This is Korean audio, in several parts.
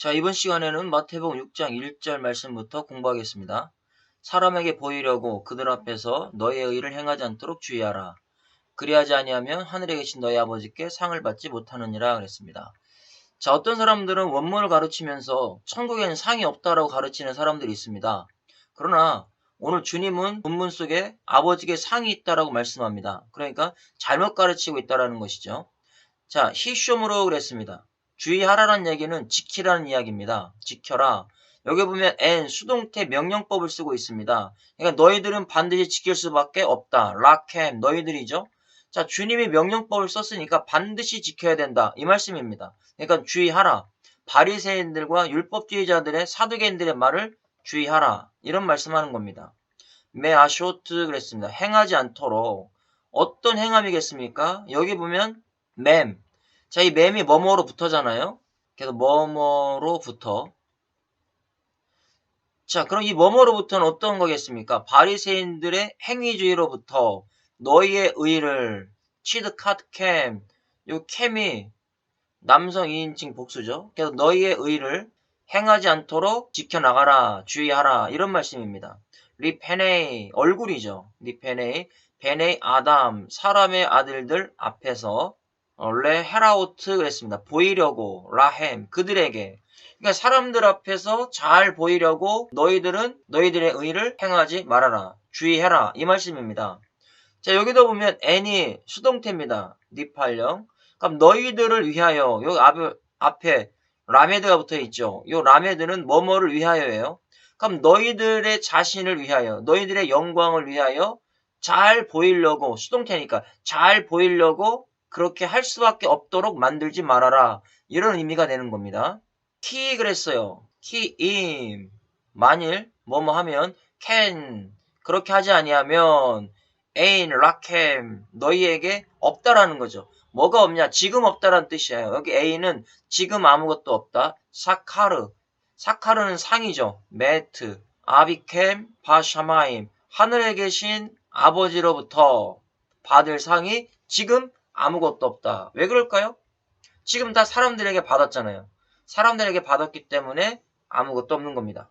자, 이번 시간에는 마태복음 6장 1절 말씀부터 공부하겠습니다. 사람에게 보이려고 그들 앞에서 너의 의를 행하지 않도록 주의하라. 그리하지 아니하면 하늘에 계신 너희 아버지께 상을 받지 못하느니라 그랬습니다. 자, 어떤 사람들은 원문을 가르치면서 천국에는 상이 없다라고 가르치는 사람들이 있습니다. 그러나 오늘 주님은 본문 속에 아버지께 상이 있다라고 말씀합니다. 그러니까 잘못 가르치고 있다라는 것이죠. 자, 히쇼므로 그랬습니다. 주의하라는 얘기는 지키라는 이야기입니다. 지켜라. 여기 보면 수동태 명령법을 쓰고 있습니다. 그러니까 너희들은 반드시 지킬 수밖에 없다. 라켐 너희들이죠. 자, 주님이 명령법을 썼으니까 반드시 지켜야 된다. 이 말씀입니다. 그러니까 주의하라. 바리새인들과 율법주의자들의 사두개인들의 말을 주의하라. 이런 말씀하는 겁니다. 메아쇼트 그랬습니다. 행하지 않도록. 어떤 행함이겠습니까? 여기 보면 맴. 자, 이 맴이 뭐뭐로 붙어잖아요. 그래서 뭐뭐로 붙어. 자, 그럼 이 뭐뭐로부터는 어떤 거겠습니까? 바리새인들의 행위주의로부터 너희의 의를 취득하캠. 요 캠이 남성 2인칭 복수죠. 그래서 너희의 의를 행하지 않도록 지켜나가라, 주의하라 이런 말씀입니다. 리페네이 얼굴이죠. 리페네이 베네이 아담 사람의 아들들 앞에서 레 헤라우트 그랬습니다. 보이려고 라햄 그들에게 그러니까 사람들 앞에서 잘 보이려고 너희들은 너희들의 의를 행하지 말아라. 주의해라 이 말씀입니다. 자, 여기도 보면 n이 수동태입니다. 니팔령. 그럼 너희들을 위하여 여기 앞에 라메드가 붙어 있죠. 요 라메드는 뭐뭐를 위하여예요. 그럼 너희들의 자신을 위하여 너희들의 영광을 위하여 잘 보이려고 수동태니까 잘 보이려고 그렇게 할 수밖에 없도록 만들지 말아라. 이런 의미가 되는 겁니다. 키 그랬어요. 키임 만일 뭐뭐 하면 can 그렇게 하지 아니하면 에인 라켐 너희에게 없다라는 거죠. 뭐가 없냐? 지금 없다라는 뜻이에요. 여기 A는 지금 아무것도 없다. 사카르는 상이죠. 메트 아비켐 바샤마임 하늘에 계신 아버지로부터 받을 상이 지금 아무것도 없다. 왜 그럴까요? 지금 다 사람들에게 받았잖아요. 사람들에게 받았기 때문에 아무것도 없는 겁니다.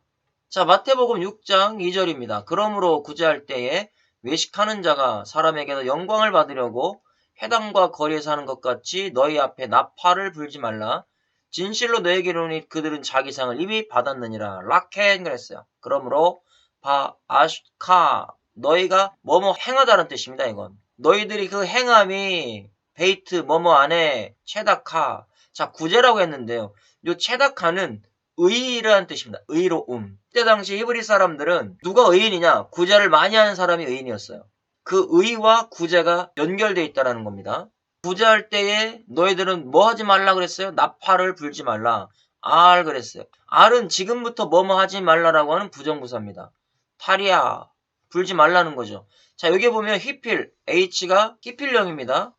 자, 마태복음 6장 2절입니다. 그러므로 구제할 때에 외식하는 자가 사람에게서 영광을 받으려고 회당과 거리에서 하는 것 같이 너희 앞에 나팔을 불지 말라. 진실로 너에게 이르노니 그들은 자기 상을 이미 받았느니라. 라켄 그랬어요. 그러므로 바아슈카 너희가 뭐뭐 행하다는 뜻입니다. 이건 너희들이 그 행함이 베이트 뭐뭐 안에 체다카 자 구제라고 했는데요. 요 체다카는 의라는 뜻입니다. 의로움. 그때 당시 히브리 사람들은 누가 의인이냐? 구제를 많이 하는 사람이 의인이었어요. 그 의와 구제가 연결되어 있다는 겁니다. 구제할 때에 너희들은 뭐 하지 말라 그랬어요? 나팔을 불지 말라. 알 그랬어요. 알은 지금부터 뭐뭐 하지 말라라고 하는 부정부사입니다. 타리아 불지 말라는 거죠. 자 여기 보면 히필 H가 히필령입니다.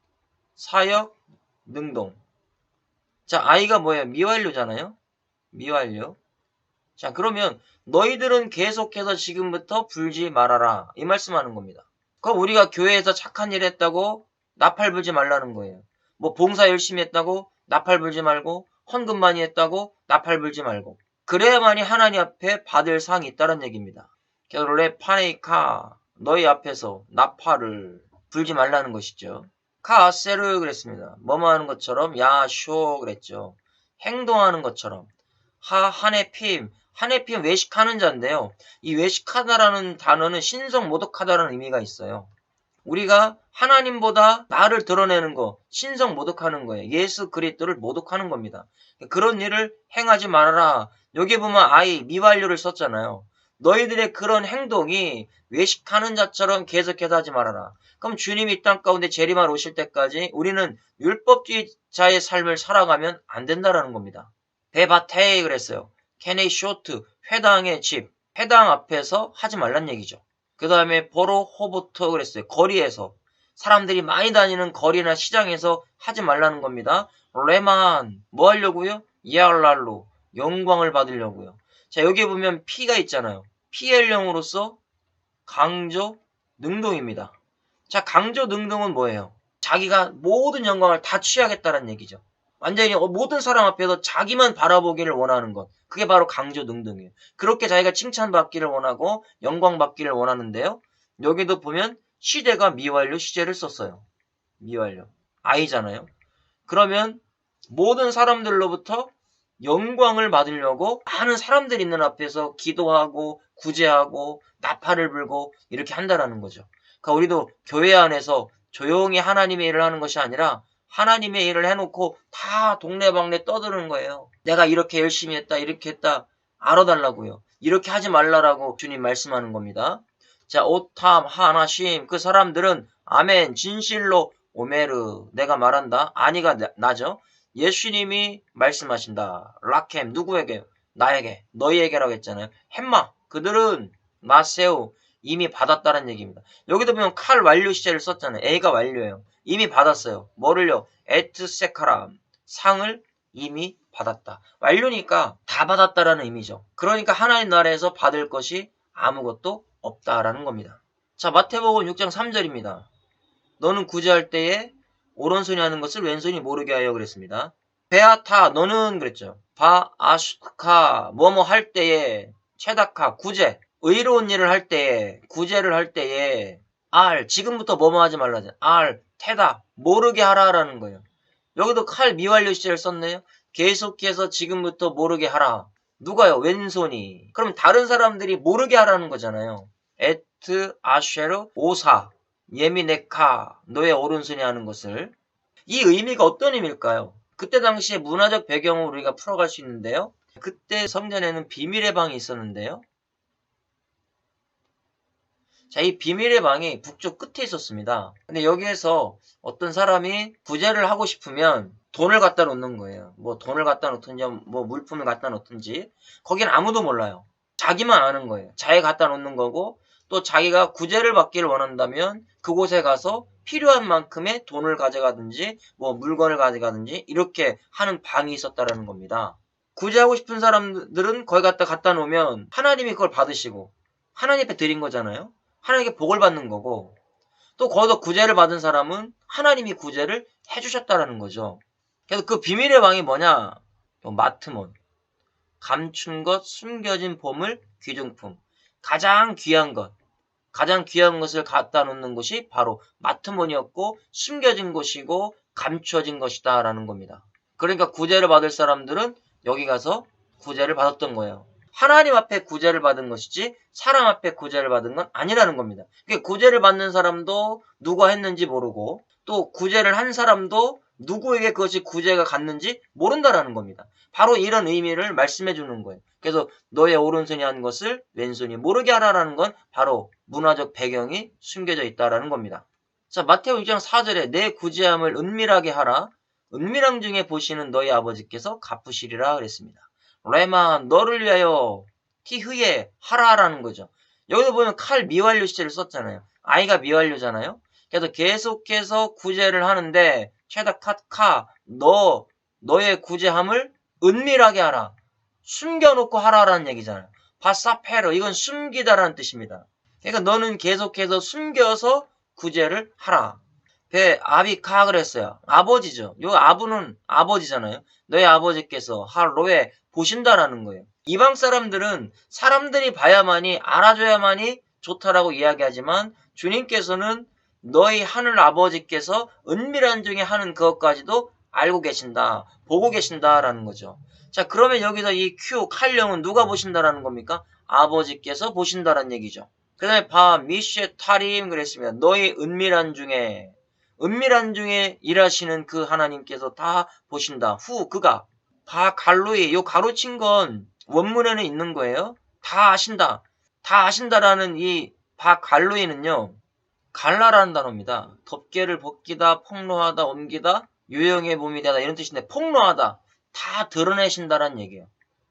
사역 능동. 자 I가 뭐예요? 미완료잖아요. 미완료. 자 그러면 너희들은 계속해서 지금부터 불지 말아라 이 말씀하는 겁니다. 그럼 우리가 교회에서 착한 일 했다고 나팔 불지 말라는 거예요. 뭐 봉사 열심히 했다고 나팔 불지 말고 헌금 많이 했다고 나팔 불지 말고 그래야만이 하나님 앞에 받을 상이 있다는 얘기입니다. 그래서 레파네이카 너희 앞에서 나팔을 불지 말라는 것이죠. 카세르 그랬습니다. 뭐뭐 하는 것처럼 야쇼 그랬죠. 행동하는 것처럼 하네핌 외식하는 자인데요. 이 외식하다라는 단어는 신성 모독하다라는 의미가 있어요. 우리가 하나님보다 나를 드러내는 거, 신성 모독하는 거예요. 예수 그리스도를 모독하는 겁니다. 그런 일을 행하지 말아라. 여기 보면 미완료를 썼잖아요. 너희들의 그런 행동이 외식하는 자처럼 계속해서 하지 말아라. 그럼 주님이 이 땅 가운데 재림하러 오실 때까지 우리는 율법주의자의 삶을 살아가면 안 된다라는 겁니다. 베바테이 그랬어요. 케네이 쇼트 회당의 집 회당 앞에서 하지 말란 얘기죠. 그 다음에 보로 호보터 그랬어요. 거리에서 사람들이 많이 다니는 거리나 시장에서 하지 말라는 겁니다. 레만 뭐 하려고요? 이알랄로 영광을 받으려고요. 자 여기 보면 P가 있잖아요. PL형으로서 강조 능동입니다. 자 강조 능동은 뭐예요? 자기가 모든 영광을 다 취하겠다는 얘기죠. 완전히 모든 사람 앞에서 자기만 바라보기를 원하는 것. 그게 바로 강조능동이에요. 그렇게 자기가 칭찬받기를 원하고 영광받기를 원하는데요. 여기도 보면 시제가 미완료 시제를 썼어요. 미완료. I잖아요. 그러면 모든 사람들로부터 영광을 받으려고 많은 사람들이 있는 앞에서 기도하고 구제하고 나팔을 불고 이렇게 한다라는 거죠. 그러니까 우리도 교회 안에서 조용히 하나님의 일을 하는 것이 아니라 하나님의 일을 해놓고 다 동네방네 떠드는 거예요. 내가 이렇게 열심히 했다 이렇게 했다 알아달라고요. 이렇게 하지 말라라고 주님 말씀하는 겁니다. 자, 오탐 하나심 그 사람들은 아멘 진실로 오메르 내가 말한다 아니가 나죠. 예수님이 말씀하신다. 라켐 누구에게? 나에게 너희에게라고 했잖아요. 햄마 그들은 마세우 이미 받았다는 얘기입니다. 여기도 보면 칼 완료 시제를 썼잖아요. A가 완료예요. 이미 받았어요. 뭐를요? 에트세카람 상을 이미 받았다. 완료니까 다 받았다라는 의미죠. 그러니까 하나님 나라에서 받을 것이 아무것도 없다라는 겁니다. 자, 마태복음 6장 3절입니다. 너는 구제할 때에 오른손이 하는 것을 왼손이 모르게 하여 그랬습니다. 베아타 너는 그랬죠. 바아슈카 뭐뭐 할 때에 체다카 구제 의로운 일을 할 때에 구제를 할 때에 알 지금부터 뭐뭐 하지 말라죠. 알 테다 모르게 하라라는 거예요. 여기도 칼 미완료 시제를 썼네요. 계속해서 지금부터 모르게 하라. 누가요? 왼손이. 그럼 다른 사람들이 모르게 하라는 거잖아요. 에트 아쉐르 오사 예미네카 너의 오른손이 하는 것을. 이 의미가 어떤 의미일까요? 그때 당시에 문화적 배경을 우리가 풀어갈 수 있는데요. 그때 성전에는 비밀의 방이 있었는데요. 자, 이 비밀의 방이 북쪽 끝에 있었습니다. 근데 여기에서 어떤 사람이 구제를 하고 싶으면 돈을 갖다 놓는 거예요. 뭐 돈을 갖다 놓든지 뭐 물품을 갖다 놓든지 거기는 아무도 몰라요. 자기만 아는 거예요. 자기가 갖다 놓는 거고 또 자기가 구제를 받기를 원한다면 그곳에 가서 필요한 만큼의 돈을 가져가든지 뭐 물건을 가져가든지 이렇게 하는 방이 있었다라는 겁니다. 구제하고 싶은 사람들은 거기 갖다 놓으면 하나님이 그걸 받으시고 하나님 앞에 드린 거잖아요. 하나님께 복을 받는 거고 또 거기서 구제를 받은 사람은 하나님이 구제를 해주셨다라는 거죠. 그래서 그 비밀의 방이 뭐냐? 마트몬. 감춘 것, 숨겨진 보물, 귀중품. 가장 귀한 것. 가장 귀한 것을 갖다 놓는 곳이 바로 마트몬이었고 숨겨진 곳이고 감추어진 것이다라는 겁니다. 그러니까 구제를 받을 사람들은 여기 가서 구제를 받았던 거예요. 하나님 앞에 구제를 받은 것이지 사람 앞에 구제를 받은 건 아니라는 겁니다. 그러니까 구제를 받는 사람도 누가 했는지 모르고 또 구제를 한 사람도 누구에게 그것이 구제가 갔는지 모른다라는 겁니다. 바로 이런 의미를 말씀해 주는 거예요. 그래서 너의 오른손이 한 것을 왼손이 모르게 하라라는 건 바로 문화적 배경이 숨겨져 있다라는 겁니다. 자, 마태오 6장 4절에 내 구제함을 은밀하게 하라. 은밀함 중에 보시는 너희 아버지께서 갚으시리라 그랬습니다. 레만 너를 위하여 티흐에 하라라는 거죠. 여기도 보면 칼 미완료 시제를 썼잖아요. 아이가 미완료잖아요. 그래서 계속해서 구제를 하는데 최다 카 너의 구제함을 은밀하게 하라. 숨겨놓고 하라라는 얘기잖아요. 바사페르 이건 숨기다라는 뜻입니다. 그러니까 너는 계속해서 숨겨서 구제를 하라. 배 아비카 그랬어요. 아버지죠. 요 아부는 아버지잖아요. 너의 아버지께서 할로에 보신다라는 거예요. 이방 사람들은 사람들이 봐야만이 알아줘야만이 좋다라고 이야기하지만 주님께서는 너희 하늘 아버지께서 은밀한 중에 하는 그것까지도 알고 계신다. 보고 계신다라는 거죠. 자, 그러면 여기서 이 큐 칼령은 누가 보신다라는 겁니까? 아버지께서 보신다라는 얘기죠. 그 다음에 바 미쉐 타림 그랬습니다. 너희 은밀한 중에 일하시는 그 하나님께서 다 보신다. 그가 바 갈로이 요 가로친 건 원문에는 있는 거예요. 다 아신다. 다 아신다라는 이 바 갈로이는요. 갈라라는 단어입니다. 덮개를 벗기다, 폭로하다, 옮기다, 유형의 몸이 되다 이런 뜻인데 폭로하다. 다 드러내신다라는 얘기예요.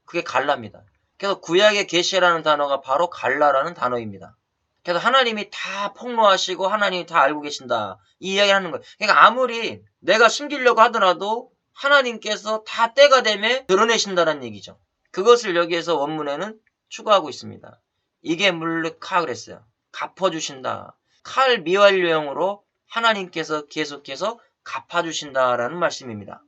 그게 갈라입니다. 그래서 구약의 계시라는 단어가 바로 갈라라는 단어입니다. 그래서 하나님이 다 폭로하시고 하나님이 다 알고 계신다. 이 이야기를 하는 거예요. 그러니까 아무리 내가 숨기려고 하더라도 하나님께서 다 때가 되면 드러내신다는 얘기죠. 그것을 여기에서 원문에는 추가하고 있습니다. 이게 물르카 그랬어요. 갚아주신다. 칼 미완료형으로 하나님께서 계속해서 갚아주신다라는 말씀입니다.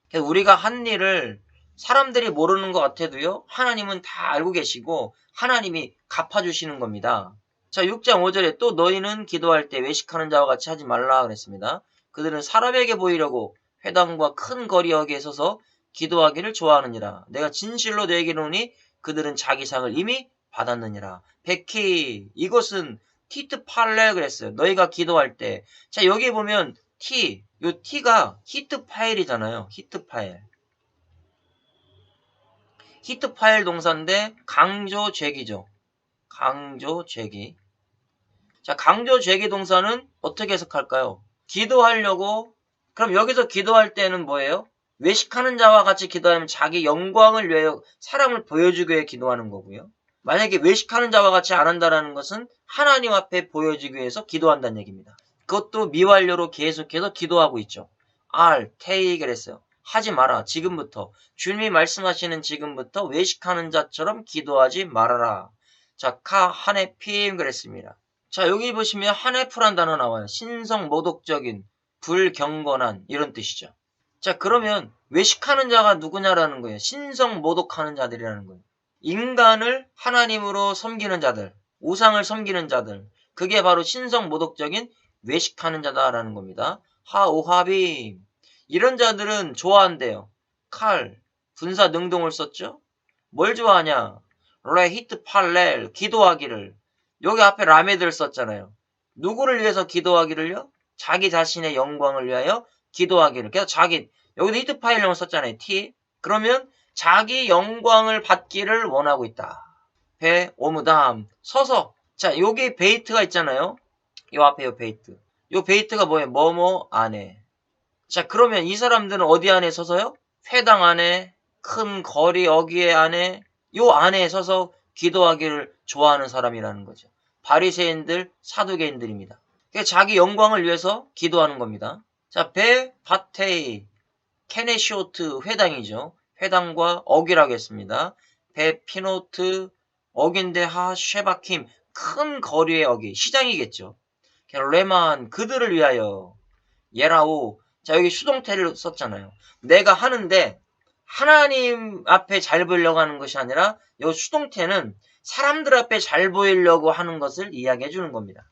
그래서 우리가 한 일을 사람들이 모르는 것 같아도요, 하나님은 다 알고 계시고 하나님이 갚아주시는 겁니다. 자, 6장 5절에 또 너희는 기도할 때 외식하는 자와 같이 하지 말라 그랬습니다. 그들은 사람에게 보이려고 회당과 큰 거리 여기에 서서 기도하기를 좋아하느니라. 내가 진실로 너에게 이르노니 그들은 자기 상을 이미 받았느니라. 백희, 이것은 티트 팔레 그랬어요. 너희가 기도할 때. 자, 여기 보면 요 T가 히트 파일이잖아요. 히트 파일. 히트 파일 동사인데 강조 죄기죠. 강조 죄기. 자, 강조 죄기 동사는 어떻게 해석할까요? 기도하려고, 그럼 여기서 기도할 때는 뭐예요? 외식하는 자와 같이 기도하면 자기 영광을 위하여 사람을 보여주기 위해 기도하는 거고요. 만약에 외식하는 자와 같이 안 한다라는 것은 하나님 앞에 보여주기 위해서 기도한다는 얘기입니다. 그것도 미완료로 계속해서 기도하고 있죠. take 했어요. 하지 마라. 지금부터. 주님이 말씀하시는 지금부터 외식하는 자처럼 기도하지 말아라. 자, 하네핌 그랬습니다. 자, 여기 보시면 하네프란 단어 나와요. 신성모독적인, 불경건한 이런 뜻이죠. 자, 그러면 외식하는 자가 누구냐라는 거예요. 신성모독하는 자들이라는 거예요. 인간을 하나님으로 섬기는 자들, 우상을 섬기는 자들, 그게 바로 신성모독적인 외식하는 자다라는 겁니다. 하오하빔, 이런 자들은 좋아한대요. 칼, 분사 능동을 썼죠. 뭘 좋아하냐? 레히트 팔렐, 기도하기를. 여기 앞에 라메드를 썼잖아요. 누구를 위해서 기도하기를요? 자기 자신의 영광을 위하여 기도하기를. 그래서 여기도 히트 파일용을 썼잖아요. T. 그러면 자기 영광을 받기를 원하고 있다. 배, 오무담, 서서. 자, 여기 베이트가 있잖아요. 요 앞에 요 베이트. 요 베이트가 뭐예요? 뭐뭐 안에. 자, 그러면 이 사람들은 어디 안에 서서요? 회당 안에, 큰 거리 여기에 안에, 요 안에 서서 기도하기를 좋아하는 사람이라는 거죠. 바리새인들, 사두개인들입니다. 자기 영광을 위해서 기도하는 겁니다. 자, 바테이, 케네시오트 회당이죠. 회당과 어기라고 했습니다. 피노트, 어긴데 쉐바킴, 큰 거리의 어기, 시장이겠죠. 레만, 그들을 위하여, 예라오. 자, 여기 수동태를 썼잖아요. 내가 하는데 하나님 앞에 잘 보이려고 하는 것이 아니라 이 수동태는 사람들 앞에 잘 보이려고 하는 것을 이야기해 주는 겁니다.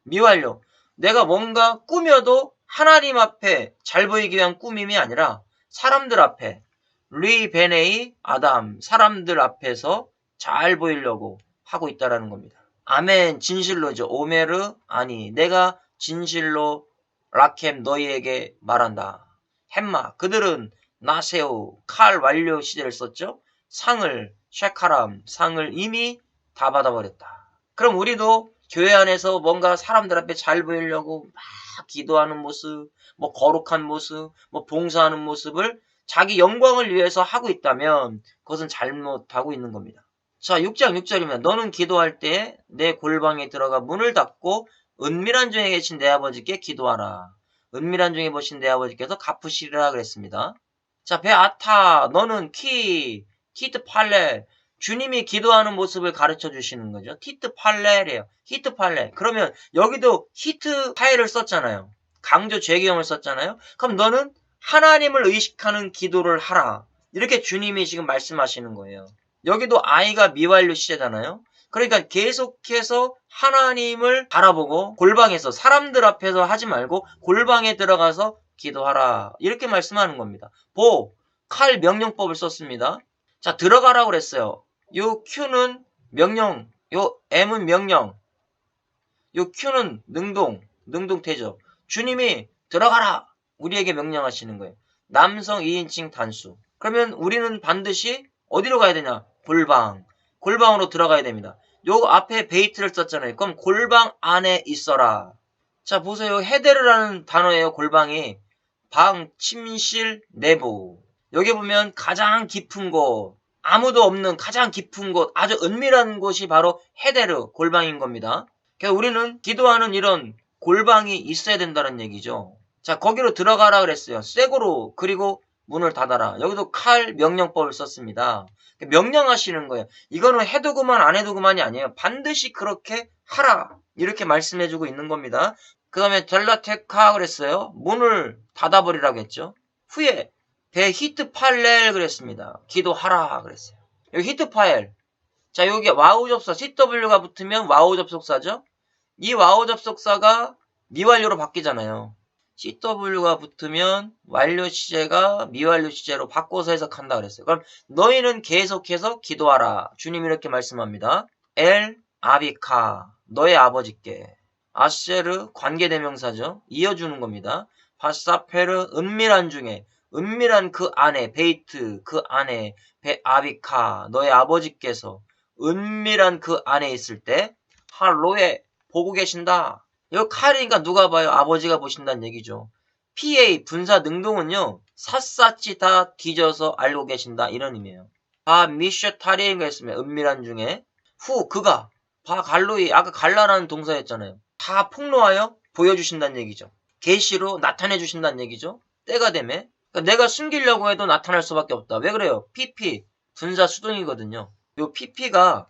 미완료. 내가 뭔가 꾸며도 하나님 앞에 잘 보이기 위한 꾸밈이 아니라 사람들 앞에, 리베네이 아담, 사람들 앞에서 잘 보이려고 하고 있다라는 겁니다. 아멘, 진실로죠. 오메르, 아니, 내가 진실로 라켐 너희에게 말한다. 햄마, 그들은 나세오, 칼 완료 시제를 썼죠. 상을, 쉐카람, 상을 이미 다 받아버렸다. 그럼 우리도 교회 안에서 뭔가 사람들 앞에 잘 보이려고 막 기도하는 모습, 뭐 거룩한 모습, 뭐 봉사하는 모습을 자기 영광을 위해서 하고 있다면 그것은 잘못하고 있는 겁니다. 자, 6장 6절이면 너는 기도할 때 내 골방에 들어가 문을 닫고 은밀한 중에 계신 내 아버지께 기도하라. 은밀한 중에 보신 내 아버지께서 갚으시리라 그랬습니다. 자, 베아타, 너는 티트 팔레, 주님이 기도하는 모습을 가르쳐 주시는 거죠. 티트 팔레래요. 히트 팔레. 그러면 여기도 히트 파일을 썼잖아요. 강조 죄기형을 썼잖아요. 그럼 너는 하나님을 의식하는 기도를 하라. 이렇게 주님이 지금 말씀하시는 거예요. 여기도 I가 미완료 시제잖아요. 그러니까 계속해서 하나님을 바라보고 골방에서 사람들 앞에서 하지 말고 골방에 들어가서 기도하라. 이렇게 말씀하는 겁니다. 칼 명령법을 썼습니다. 자, 들어가라고 그랬어요. 요 Q는 명령, 요 M은 명령, 요 Q는 능동태죠. 주님이 들어가라. 우리에게 명령하시는 거예요. 남성 2인칭 단수. 그러면 우리는 반드시 어디로 가야 되냐? 골방으로 들어가야 됩니다. 요 앞에 베이트를 썼잖아요. 그럼 골방 안에 있어라. 자, 보세요. 헤데르라는 단어예요. 골방이. 방, 침실, 내부. 여기 보면 가장 깊은 곳, 아무도 없는 가장 깊은 곳, 아주 은밀한 곳이 바로 헤데르, 골방인 겁니다. 그래서 우리는 기도하는 이런 골방이 있어야 된다는 얘기죠. 자, 거기로 들어가라 그랬어요. 쇠고로, 그리고 문을 닫아라. 여기도 칼 명령법을 썼습니다. 명령하시는 거예요. 이거는 해도 그만 안 해도 그만이 아니에요. 반드시 그렇게 하라. 이렇게 말씀해주고 있는 겁니다. 그 다음에 델라테카 그랬어요. 문을 닫아버리라고 했죠. 후에 배 히트 팔렐 그랬습니다. 기도하라 그랬어요. 여기 히트 파일. 자, 여기 와우 접속사 CW가 붙으면 와우 접속사죠. 이 와우 접속사가 미완료로 바뀌잖아요. CW가 붙으면 완료 시제가 미완료 시제로 바꿔서 해석한다 그랬어요. 그럼 너희는 계속해서 기도하라. 주님 이렇게 말씀합니다. 엘 아비카 너의 아버지께. 아쉐르 관계대명사죠. 이어주는 겁니다. 바사페르 은밀한 중에 은밀한 그 안에 베이트 그 안에 아비카 너의 아버지께서 은밀한 그 안에 있을 때 할로에 보고 계신다. 이거 칼이니까 누가 봐요? 아버지가 보신다는 얘기죠. PA 분사 능동은요. 샅샅이 다 뒤져서 알고 계신다 이런 의미예요. 바 미셔 타리인가 했으면 은밀한 중에 후 그가 바 갈로이 아까 갈라라는 동사였잖아요. 다 폭로하여 보여주신다는 얘기죠. 계시로 나타내 주신다는 얘기죠. 때가 되면 그러니까 내가 숨기려고 해도 나타날 수밖에 없다. 왜 그래요? PP 분사 수동이거든요. 요 PP가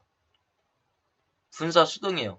분사 수동이에요.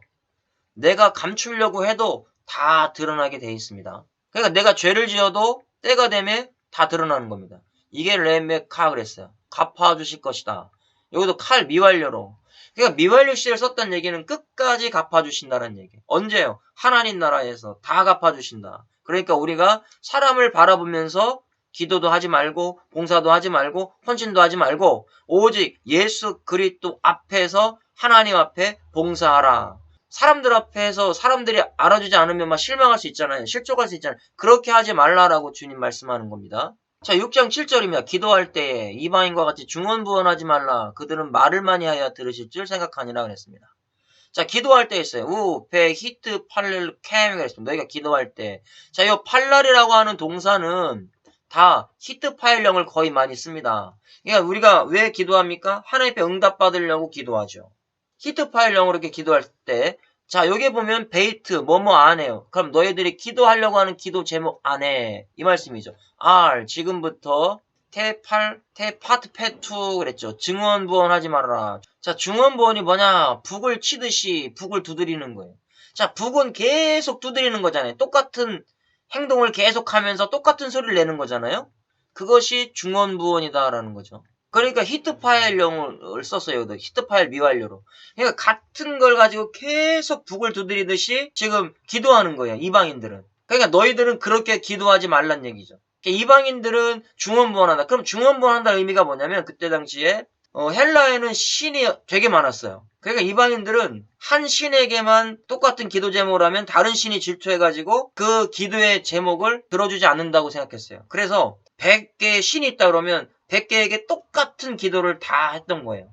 내가 감추려고 해도 다 드러나게 돼 있습니다. 그러니까 내가 죄를 지어도 때가 되면 다 드러나는 겁니다. 이게 레메카 그랬어요. 갚아주실 것이다. 여기도 칼 미완료로. 그러니까 미완료 시제를 썼다는 얘기는 끝까지 갚아주신다는 얘기. 언제요? 하나님 나라에서 다 갚아주신다. 그러니까 우리가 사람을 바라보면서 기도도 하지 말고 봉사도 하지 말고 헌신도 하지 말고 오직 예수 그리스도 앞에서 하나님 앞에 봉사하라. 사람들 앞에서 사람들이 알아주지 않으면 막 실망할 수 있잖아요. 실족할 수 있잖아요. 그렇게 하지 말라라고 주님 말씀하는 겁니다. 자, 6장 7절입니다. 기도할 때에 이방인과 같이 중언부언하지 말라. 그들은 말을 많이 하여 들으실 줄 생각하니라 그랬습니다. 자, 기도할 때 있어요. 우, 베, 히트, 팔렐, 캠 그랬습니다. 너희가 기도할 때. 자, 이 팔랄이라고 하는 동사는 다 히트 파일령을 거의 많이 씁니다. 그러니까 우리가 왜 기도합니까? 하나님 앞에 응답받으려고 기도하죠. 히트 파일령으로 이렇게 기도할 때, 자, 여기 보면 베이트, 뭐뭐 안 해요. 그럼 너희들이 기도하려고 하는 기도 제목 안 해. 이 말씀이죠. R, 지금부터 파트 패2 그랬죠. 증언부언하지 말아라. 자, 증언부언이 뭐냐? 북을 치듯이 북을 두드리는 거예요. 자, 북은 계속 두드리는 거잖아요. 똑같은 행동을 계속하면서 똑같은 소리를 내는 거잖아요. 그것이 증언부언이다라는 거죠. 그러니까 히트 파일용을 썼어요. 히트 파일 미완료로. 그러니까 같은 걸 가지고 계속 북을 두드리듯이 지금 기도하는 거예요. 이방인들은. 그러니까 너희들은 그렇게 기도하지 말란 얘기죠. 그러니까 이방인들은 중언부언한다. 그럼 중언부언한다는 의미가 뭐냐면 그때 당시에 헬라에는 신이 되게 많았어요. 그러니까 이방인들은 한 신에게만 똑같은 기도 제목을 하면 다른 신이 질투해가지고 그 기도의 제목을 들어주지 않는다고 생각했어요. 그래서 100개의 신이 있다 그러면 100개에게 똑같은 기도를 다 했던 거예요.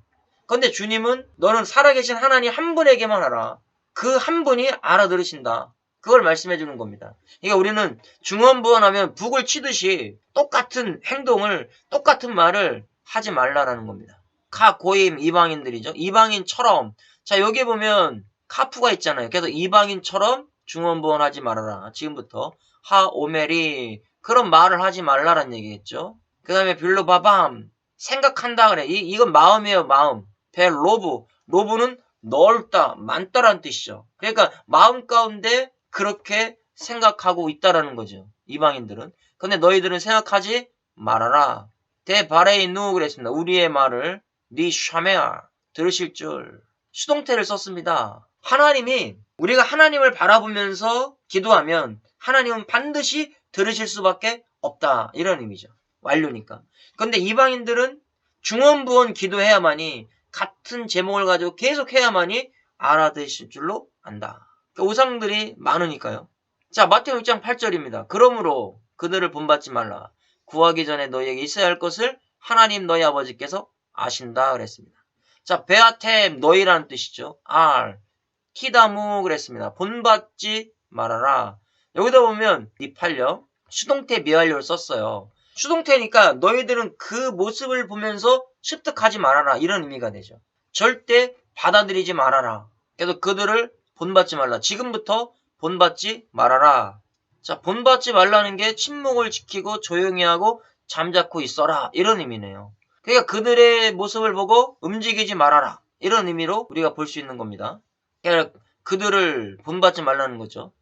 그런데 주님은 너는 살아계신 하나님 한 분에게만 하라. 그 한 분이 알아들으신다. 그걸 말씀해 주는 겁니다. 그러니까 우리는 중언부언하면 북을 치듯이 똑같은 행동을 똑같은 말을 하지 말라라는 겁니다. 고임 이방인들이죠. 이방인처럼. 자, 여기 보면 카프가 있잖아요. 그래서 이방인처럼 중언부언하지 말아라. 지금부터 하오메리 그런 말을 하지 말라란 얘기겠죠. 그 다음에 빌로바밤 생각한다 그래. 이건 마음이에요. 마음. 로브는 넓다, 많다라는 뜻이죠. 그러니까 마음 가운데 그렇게 생각하고 있다라는 거죠. 이방인들은. 근데 너희들은 생각하지 말아라. 데바레이누 그랬습니다. 우리의 말을 니 샤메아 들으실 줄. 수동태를 썼습니다. 하나님이 우리가 하나님을 바라보면서 기도하면 하나님은 반드시 들으실 수밖에 없다. 이런 의미죠. 완료니까. 근데 이방인들은 중언부언 기도해야만이 같은 제목을 가지고 계속 해야만이 알아들으실 줄로 안다. 우상들이 많으니까요. 자, 마태복음 6장 8절입니다. 그러므로 그들을 본받지 말라. 구하기 전에 너희에게 있어야 할 것을 하나님 너희 아버지께서 아신다 그랬습니다. 자, 베아템 너희라는 뜻이죠. R 키다무 그랬습니다. 본받지 말아라. 여기다 보면 니팔령 수동태 미완료를 썼어요. 수동태니까 너희들은 그 모습을 보면서 습득하지 말아라. 이런 의미가 되죠. 절대 받아들이지 말아라. 그래서 그들을 본받지 말라. 지금부터 본받지 말아라. 자, 본받지 말라는 게 침묵을 지키고 조용히 하고 잠자코 있어라. 이런 의미네요. 그러니까 그들의 모습을 보고 움직이지 말아라. 이런 의미로 우리가 볼 수 있는 겁니다. 그러니까 그들을 본받지 말라는 거죠.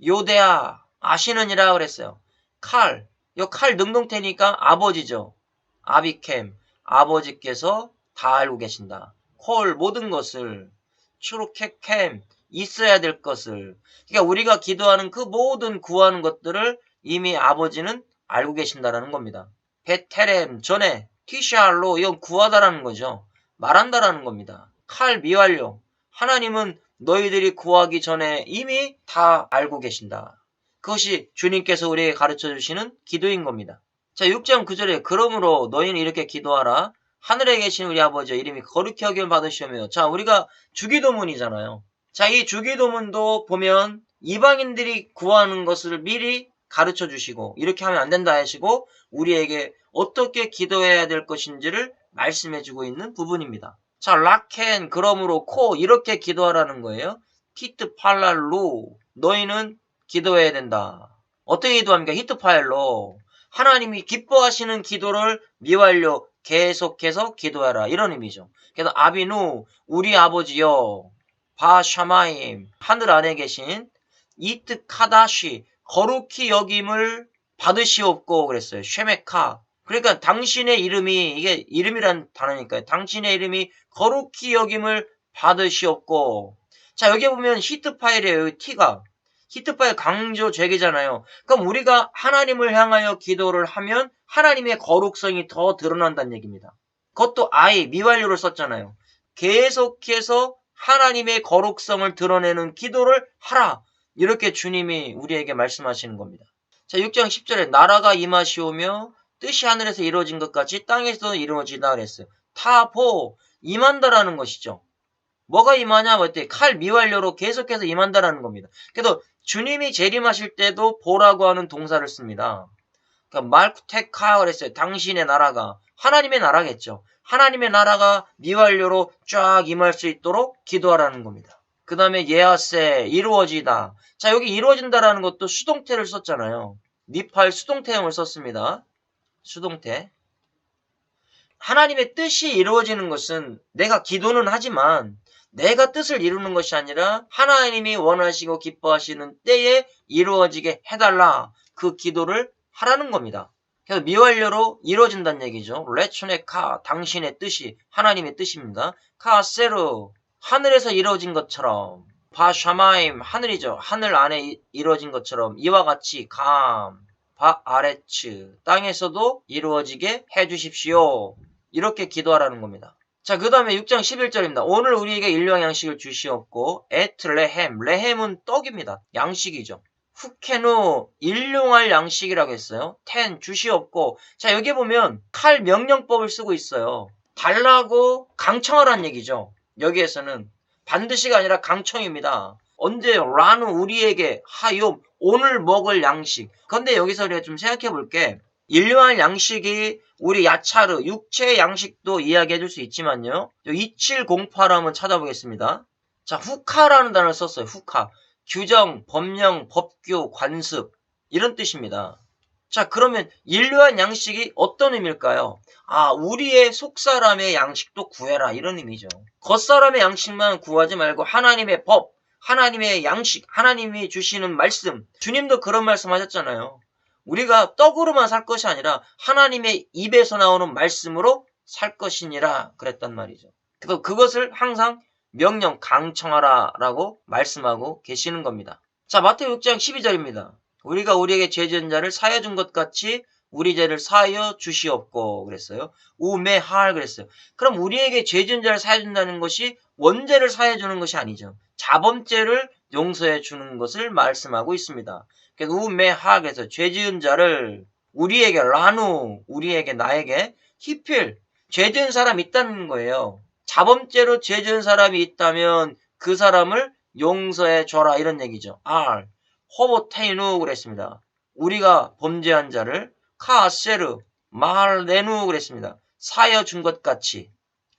요데아 아시느니라 그랬어요. 칼 요 칼 능동태니까 아버지죠. 아비캠, 아버지께서 다 알고 계신다. 콜, 모든 것을. 추루케캠, 있어야 될 것을. 그러니까 우리가 기도하는 그 모든 구하는 것들을 이미 아버지는 알고 계신다라는 겁니다. 베테렘, 전에, 티샬로, 이건 구하다라는 거죠. 말한다라는 겁니다. 칼 미완료. 하나님은 너희들이 구하기 전에 이미 다 알고 계신다. 그것이 주님께서 우리에게 가르쳐 주시는 기도인 겁니다. 자, 6장 9절에 그러므로 너희는 이렇게 기도하라. 하늘에 계신 우리 아버지여 이름이 거룩히 여김을 받으시오며. 자, 우리가 주기도문이잖아요. 자, 이 주기도문도 보면 이방인들이 구하는 것을 미리 가르쳐 주시고 이렇게 하면 안 된다 하시고 우리에게 어떻게 기도해야 될 것인지를 말씀해 주고 있는 부분입니다. 자, 라켄, 그러므로 코 이렇게 기도하라는 거예요. 히트팔랄로 너희는 기도해야 된다. 어떻게 기도합니까? 히트파일로 하나님이 기뻐하시는 기도를 미완료 계속해서 기도하라 이런 의미죠. 그래서 아비누 우리 아버지여 바샤마임 하늘 안에 계신 이트카다시 거룩히 여김을 받으시옵고 그랬어요. 쉐메카 그러니까 당신의 이름이 이게 이름이란 단어니까요. 당신의 이름이 거룩히 여김을 받으시옵고 자 여기 보면 히트파일이에요. 여기 T가 히트파일 강조 죄기잖아요. 그럼 우리가 하나님을 향하여 기도를 하면 하나님의 거룩성이 더 드러난다는 얘기입니다. 그것도 I, 미완료를 썼잖아요. 계속해서 하나님의 거룩성을 드러내는 기도를 하라. 이렇게 주님이 우리에게 말씀하시는 겁니다. 자, 6장 10절에 나라가 임하시오며 뜻이 하늘에서 이루어진 것 같이 땅에서도 이루어지다 그랬어요. 타보, 임한다라는 것이죠. 뭐가 임하냐? 칼 미완료로 계속해서 임한다라는 겁니다. 그래도 주님이 재림하실 때도 보라고 하는 동사를 씁니다. 그러니까 말쿠테카 그랬어요. 당신의 나라가 하나님의 나라겠죠. 하나님의 나라가 미완료로 쫙 임할 수 있도록 기도하라는 겁니다. 그 다음에 예하세 이루어지다. 자 여기 이루어진다라는 것도 수동태를 썼잖아요. 니팔 수동태형을 썼습니다. 수동태. 하나님의 뜻이 이루어지는 것은 내가 기도는 하지만 내가 뜻을 이루는 것이 아니라 하나님이 원하시고 기뻐하시는 때에 이루어지게 해달라. 그 기도를 하라는 겁니다. 그래서 미완료로 이루어진다는 얘기죠. 레츠네카 당신의 뜻이 하나님의 뜻입니다. 카세르 하늘에서 이루어진 것처럼 바샤마임 하늘이죠. 하늘 안에 이루어진 것처럼 이와 같이 감 바아레츠 땅에서도 이루어지게 해주십시오. 이렇게 기도하라는 겁니다. 자, 그 다음에 6장 11절입니다. 오늘 우리에게 일용할 양식을 주시옵고 에트 레헴, 레헴은 떡입니다. 양식이죠. 후케누, 일용할 양식이라고 했어요. 텐, 주시옵고 자, 여기 보면 칼 명령법을 쓰고 있어요. 달라고 강청하라는 얘기죠. 여기에서는 반드시가 아니라 강청입니다. 언제 라누 우리에게 하욤 오늘 먹을 양식. 그런데 여기서 우리가 좀 생각해 볼게. 일용할 양식이 우리 야차르, 육체의 양식도 이야기해 줄 수 있지만요. 2708 한번 찾아보겠습니다. 자, 후카라는 단어를 썼어요. 후카. 규정, 법령, 법규, 관습 이런 뜻입니다. 자, 그러면 인류한 양식이 어떤 의미일까요? 아, 우리의 속사람의 양식도 구해라 이런 의미죠. 겉사람의 양식만 구하지 말고 하나님의 법, 하나님의 양식, 하나님이 주시는 말씀, 주님도 그런 말씀 하셨잖아요. 우리가 떡으로만 살 것이 아니라 하나님의 입에서 나오는 말씀으로 살 것이니라 그랬단 말이죠. 그래서 그것을 항상 명령 강청하라 라고 말씀하고 계시는 겁니다. 자, 마태복음 6장 12절입니다. 우리가 우리에게 죄 지은 자를 사하여 준 것 같이 우리 죄를 사하여 주시옵고 그랬어요. 우메할 그랬어요. 그럼 우리에게 죄 지은 자를 사하여 준다는 것이 원죄를 사하여 주는 것이 아니죠. 자범죄를 용서해 주는 것을 말씀하고 있습니다. 그래서 우메할 그래서 죄 지은 자를 우리에게 라누 우리에게 나에게 히필 죄 지은 사람이 있다는 거예요. 자범죄로 죄 지은 사람이 있다면 그 사람을 용서해 줘라 이런 얘기죠. 알 호보테이누 그랬습니다. 우리가 범죄한 자를 카세르 말레누 그랬습니다. 사여 준 것 같이.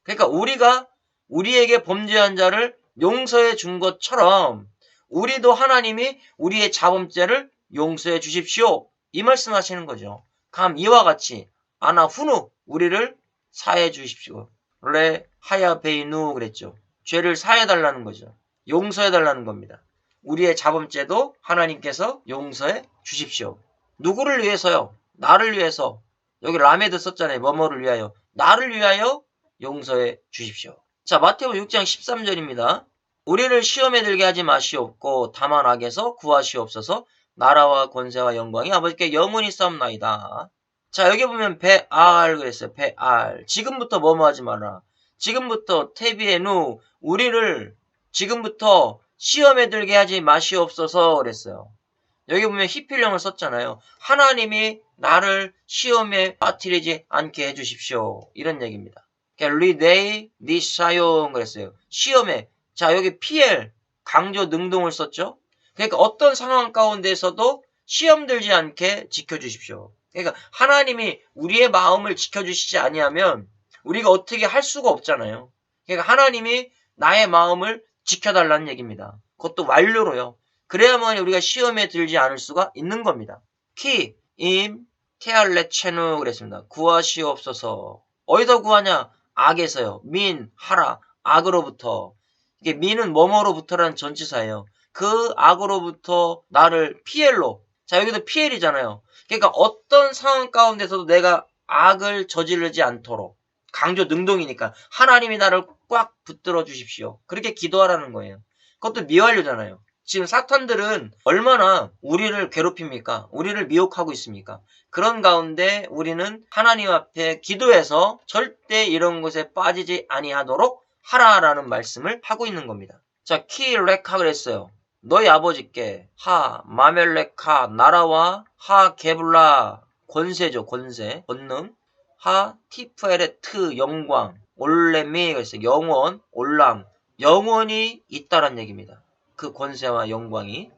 그러니까 우리가 우리에게 범죄한 자를 용서해 준 것처럼 우리도 하나님이 우리의 자범죄를 용서해 주십시오. 이 말씀하시는 거죠. 감 이와 같이 아나 후누 우리를 사해 주십시오. 레 하야베이누 그랬죠. 죄를 사해 달라는 거죠. 용서해 달라는 겁니다. 우리의 자범죄도 하나님께서 용서해 주십시오. 누구를 위해서요? 나를 위해서 여기 라메드 썼잖아요. 뭐뭐를 위하여. 나를 위하여 용서해 주십시오. 자, 마태복음 6장 13절입니다. 우리를 시험에 들게 하지 마시옵고 다만 악에서 구하시옵소서. 나라와 권세와 영광이 아버지께 영원히 싸움나이다. 자, 여기 보면 베알 그랬어요. 베알. 지금부터 뭐뭐 하지 마라. 지금부터 테비에누 우리를 지금부터 시험에 들게 하지 마시옵소서 그랬어요. 여기 보면 히필령을 썼잖아요. 하나님이 나를 시험에 빠뜨리지 않게 해주십시오. 이런 얘기입니다. 리데이 니사용 그랬어요. 시험에. 자, 여기 PL 강조 능동을 썼죠. 그러니까 어떤 상황 가운데서도 시험 들지 않게 지켜주십시오. 그러니까 하나님이 우리의 마음을 지켜주시지 아니하면 우리가 어떻게 할 수가 없잖아요. 그러니까 하나님이 나의 마음을 지켜달라는 얘기입니다. 그것도 완료로요. 그래야만 우리가 시험에 들지 않을 수가 있는 겁니다. 키, 임, 테알레체누 그랬습니다. 구하시옵소서. 어디서 구하냐? 악에서요. 민, 하라, 악으로부터. 이게 민은 뭐뭐로부터라는 전치사예요. 그 악으로부터 나를 피엘로. 자, 여기도 피엘이잖아요. 그러니까 어떤 상황 가운데서도 내가 악을 저지르지 않도록. 강조 능동이니까 하나님이 나를 꽉 붙들어 주십시오. 그렇게 기도하라는 거예요. 그것도 미완료잖아요. 지금 사탄들은 얼마나 우리를 괴롭힙니까? 우리를 미혹하고 있습니까? 그런 가운데 우리는 하나님 앞에 기도해서 절대 이런 것에 빠지지 아니하도록 하라라는 말씀을 하고 있는 겁니다. 자, 키레카 그랬어요. 너희 아버지께 하 마멜레카 나라와 하 게블라 권세죠. 권세 권능 하 티프에레트 영광 올레미 그랬어요. 영원 올람 영원히 있다란 얘기입니다. 그 권세와 영광이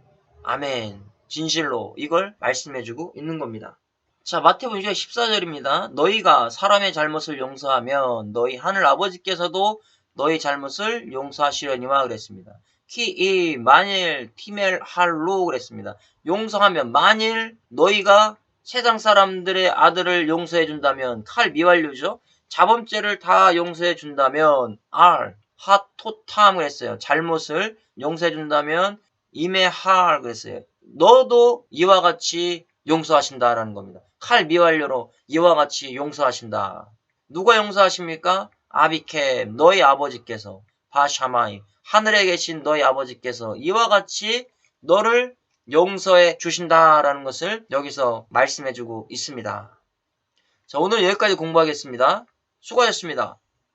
아멘 진실로 이걸 말씀해주고 있는 겁니다. 자, 마태복음 6장 14절입니다. 너희가 사람의 잘못을 용서하면 너희 하늘 아버지께서도 너희 잘못을 용서하시려니와 그랬습니다. 키이 만일 티멜 할로 그랬습니다. 용서하면 만일 너희가 세상 사람들의 아들을 용서해 준다면 칼 미완료죠. 자범죄를 다 용서해 준다면 알 하토탐 그랬어요. 잘못을 용서해 준다면 이메할 그랬어요. 너도 이와 같이 용서하신다라는 겁니다. 칼 미완료로 이와 같이 용서하신다. 누가 용서하십니까? 아비켐 너희 아버지께서 바샤마이 하늘에 계신 너희 아버지께서 이와 같이 너를 용서해 주신다라는 것을 여기서 말씀해 주고 있습니다. 자, 오늘 여기까지 공부하겠습니다. 수고하셨습니다.